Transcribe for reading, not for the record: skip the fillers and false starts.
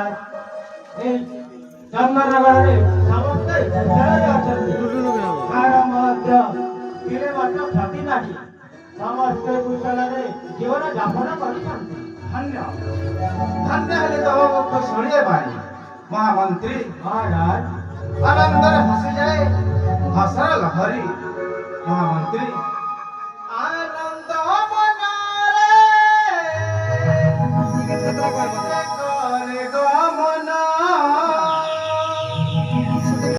महाराज चंद्रनगରରେ ସମସ୍ତେ ବିଜୟରେ ଅଛନ୍ତି। କାହାର ମଧ୍ୟ ତିଳେ ମାତ୍ର କ୍ଷତି ନାହିଁ। ସମସ୍ତେ କୁଶଳରେ ଜୀବନ ଯାପନ କରିଛନ୍ତି। ଧନ୍ୟ ଧନ୍ୟ ହେଲେ ତମ ମୁଖ ଶୁଣିଲେ ବାଣୀ ମହାମନ୍ତ୍ରୀ महाराज ଆନନ୍ଦରେ ହସିଯାଏ ହସର ଲହରୀ ମହାମନ୍ତ୍ରୀ ଆନନ୍ଦ ମନରେ